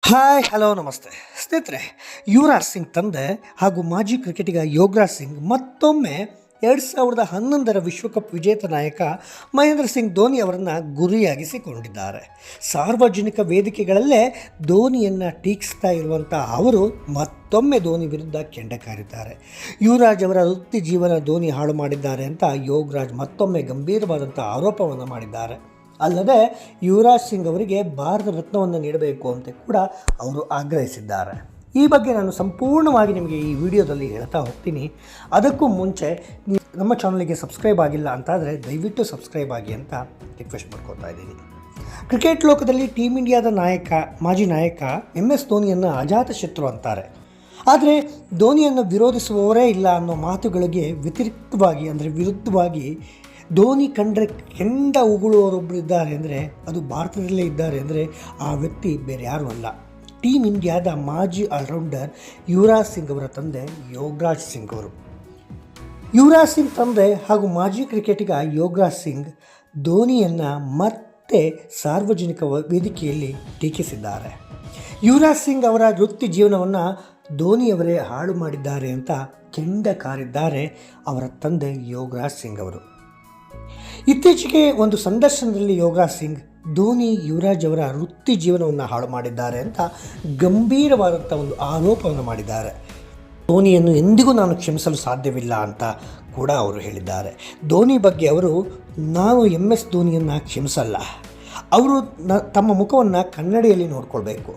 Hi hello ನಮಸ್ತೆ ಸ್ನೇಹಿತರೆ, ಯುವರಾಜ್ ಸಿಂಗ್ ತಂದೆ ಹಾಗೂ ಮಾಜಿ ಕ್ರಿಕೆಟಿಗ ಯೋಗರಾಜ್ ಸಿಂಗ್ ಮತ್ತೊಮ್ಮೆ 2011 ವಿಶ್ವಕಪ್ ವಿಜೇತ ನಾಯಕ ಮಹೇಂದ್ರ ಸಿಂಗ್ ಧೋನಿ ಅವರನ್ನು ಗುರಿಯಾಗಿಸಿಕೊಂಡಿದ್ದಾರೆ. ಸಾರ್ವಜನಿಕ ವೇದಿಕೆಗಳಲ್ಲೇ ಧೋನಿಯನ್ನು ಟೀಕಿಸ್ತಾ ಇರುವಂಥ ಅವರು ಮತ್ತೊಮ್ಮೆ ಧೋನಿ ವಿರುದ್ಧ ಕೆಂಡಕಾರಿದ್ದಾರೆ. ಯುವರಾಜ್ ಅವರ ವೃತ್ತಿ ಜೀವನ ಧೋನಿ ಹಾಳು ಮಾಡಿದ್ದಾರೆ ಅಂತ ಯೋಗರಾಜ್ ಮತ್ತೊಮ್ಮೆ ಗಂಭೀರವಾದಂಥ ಆರೋಪವನ್ನು ಮಾಡಿದ್ದಾರೆ. ಅಲ್ಲದೆ ಯುವರಾಜ್ ಸಿಂಗ್ ಅವರಿಗೆ ಭಾರತ ರತ್ನವನ್ನು ನೀಡಬೇಕು ಅಂತ ಕೂಡ ಅವರು ಆಗ್ರಹಿಸಿದ್ದಾರೆ. ಈ ಬಗ್ಗೆ ನಾನು ಸಂಪೂರ್ಣವಾಗಿ ನಿಮಗೆ ಈ ವಿಡಿಯೋದಲ್ಲಿ ಹೇಳ್ತಾ ಹೋಗ್ತೀನಿ. ಅದಕ್ಕೂ ಮುಂಚೆ ನೀವು ನಮ್ಮ ಚಾನಲ್ಗೆ ಸಬ್ಸ್ಕ್ರೈಬ್ ಆಗಿಲ್ಲ ಅಂತಾದರೆ ದಯವಿಟ್ಟು ಸಬ್ಸ್ಕ್ರೈಬ್ ಆಗಿ ಅಂತ ರಿಕ್ವೆಸ್ಟ್ ಮಾಡ್ಕೊತಾ ಇದ್ದೀನಿ. ಕ್ರಿಕೆಟ್ ಲೋಕದಲ್ಲಿ ಟೀಮ್ ಇಂಡಿಯಾದ ಮಾಜಿ ನಾಯಕ MS ಧೋನಿಯನ್ನು ಅಜಾತ ಶತ್ರು ಅಂತಾರೆ. ಆದರೆ ಧೋನಿಯನ್ನು ವಿರೋಧಿಸುವವರೇ ಇಲ್ಲ ಅನ್ನೋ ಮಾತುಗಳಿಗೆ ವಿರುದ್ಧವಾಗಿ ಧೋನಿ ಕಂಡ್ರೆ ಕೆಂಡ ಉಗುಳುವವರೊಬ್ಬರು ಇದ್ದಾರೆ ಅಂದರೆ ಅದು ಭಾರತದಲ್ಲೇ ಇದ್ದಾರೆ ಅಂದರೆ ಆ ವ್ಯಕ್ತಿ ಬೇರೆ ಯಾರೂ ಅಲ್ಲ. ಟೀಮ್ ಇಂಡಿಯಾದ ಮಾಜಿ ಆಲ್ರೌಂಡರ್ ಯುವರಾಜ್ ಸಿಂಗ್ ಅವರ ತಂದೆ ಯೋಗರಾಜ್ ಸಿಂಗ್ ಅವರು. ಯುವರಾಜ್ ಸಿಂಗ್ ತಂದೆ ಹಾಗೂ ಮಾಜಿ ಕ್ರಿಕೆಟಿಗ ಯೋಗರಾಜ್ ಸಿಂಗ್ ಧೋನಿಯನ್ನು ಮತ್ತೆ ಸಾರ್ವಜನಿಕ ವೇದಿಕೆಯಲ್ಲಿ ಟೀಕಿಸಿದ್ದಾರೆ. ಯುವರಾಜ್ ಸಿಂಗ್ ಅವರ ವೃತ್ತಿ ಜೀವನವನ್ನು ಧೋನಿಯವರೇ ಹಾಳು ಮಾಡಿದ್ದಾರೆ ಅಂತ ಕೆಂಡ ಕಾರಿದ್ದಾರೆ ಅವರ ತಂದೆ ಯೋಗರಾಜ್ ಸಿಂಗ್ ಅವರು. ಇತ್ತೀಚೆಗೆ ಒಂದು ಸಂದರ್ಶನದಲ್ಲಿ ಯೋಗರಾಜ್ ಸಿಂಗ್ ಧೋನಿ ಯುವರಾಜ್ ಅವರ ವೃತ್ತಿ ಜೀವನವನ್ನು ಹಾಳು ಮಾಡಿದ್ದಾರೆ ಅಂತ ಗಂಭೀರವಾದಂಥ ಒಂದು ಆರೋಪವನ್ನು ಮಾಡಿದ್ದಾರೆ. ಧೋನಿಯನ್ನು ಎಂದಿಗೂ ನಾನು ಕ್ಷಮಿಸಲು ಸಾಧ್ಯವಿಲ್ಲ ಅಂತ ಕೂಡ ಅವರು ಹೇಳಿದ್ದಾರೆ. ಧೋನಿ ಬಗ್ಗೆ ಅವರು, ನಾನು MS ಧೋನಿಯನ್ನು ಕ್ಷಮಿಸಲ್ಲ, ಅವರು ತಮ್ಮ ಮುಖವನ್ನು ಕನ್ನಡಿಯಲ್ಲಿ ನೋಡಿಕೊಳ್ಬೇಕು,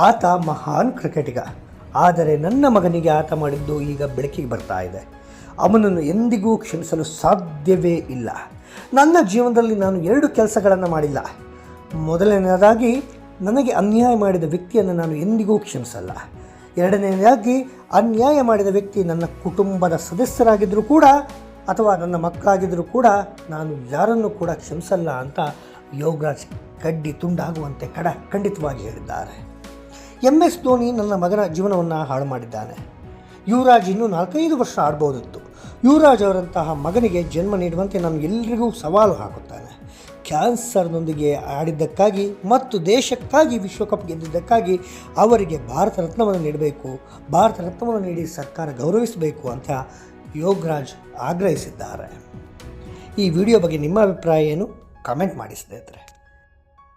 ಆತ ಮಹಾನ್ ಕ್ರಿಕೆಟಿಗ, ಆದರೆ ನನ್ನ ಮಗನಿಗೆ ಆತ ಮಾಡಿದ್ದು ಈಗ ಬೆಳಕಿಗೆ ಬರ್ತಾ ಇದೆ, ಅವನನ್ನು ಎಂದಿಗೂ ಕ್ಷಮಿಸಲು ಸಾಧ್ಯವೇ ಇಲ್ಲ. ನನ್ನ ಜೀವನದಲ್ಲಿ ನಾನು 2 ಕೆಲಸಗಳನ್ನು ಮಾಡಿಲ್ಲ. ಮೊದಲನೆಯದಾಗಿ, ನನಗೆ ಅನ್ಯಾಯ ಮಾಡಿದ ವ್ಯಕ್ತಿಯನ್ನು ನಾನು ಎಂದಿಗೂ ಕ್ಷಮಿಸಲ್ಲ. ಎರಡನೆಯದಾಗಿ, ಅನ್ಯಾಯ ಮಾಡಿದ ವ್ಯಕ್ತಿ ನನ್ನ ಕುಟುಂಬದ ಸದಸ್ಯರಾಗಿದ್ದರೂ ಕೂಡ ಅಥವಾ ನನ್ನ ಮಕ್ಕಳಾಗಿದ್ದರೂ ಕೂಡ ನಾನು ಯಾರನ್ನು ಕೂಡ ಕ್ಷಮಿಸಲ್ಲ ಅಂತ ಯೋಗರಾಜ್ ಕಡ್ಡಿ ತುಂಡಾಗುವಂತೆ ಖಂಡಿತವಾಗಿ ಹೇಳಿದ್ದಾರೆ. MS ಧೋನಿ ನನ್ನ ಮಗನ ಜೀವನವನ್ನು ಹಾಳು ಮಾಡಿದ್ದಾನೆ. ಯುವರಾಜ್ ಇನ್ನೂ 4-5 ವರ್ಷ ಆಡ್ಬೋದಿತ್ತು. ಯುವರಾಜ್ ಅವರಂತಹ ಮಗನಿಗೆ ಜನ್ಮ ನೀಡುವಂತೆ ನಾನು ಎಲ್ಲರಿಗೂ ಸವಾಲು ಹಾಕುತ್ತಾನೆ. ಕ್ಯಾನ್ಸರ್ನೊಂದಿಗೆ ಆಡಿದ್ದಕ್ಕಾಗಿ ಮತ್ತು ದೇಶಕ್ಕಾಗಿ ವಿಶ್ವಕಪ್ ಗೆದ್ದಿದ್ದಕ್ಕಾಗಿ ಅವರಿಗೆ ಭಾರತ ರತ್ನವನ್ನು ನೀಡಬೇಕು, ಭಾರತ ರತ್ನವನ್ನು ನೀಡಿ ಸರ್ಕಾರ ಗೌರವಿಸಬೇಕು ಅಂತ ಯೋಗರಾಜ್ ಆಗ್ರಹಿಸಿದ್ದಾರೆ. ಈ ವಿಡಿಯೋ ಬಗ್ಗೆ ನಿಮ್ಮ ಅಭಿಪ್ರಾಯ ಏನು? ಕಾಮೆಂಟ್ ಮಾಡಿ ಸ್ನೇಹಿತರೆ.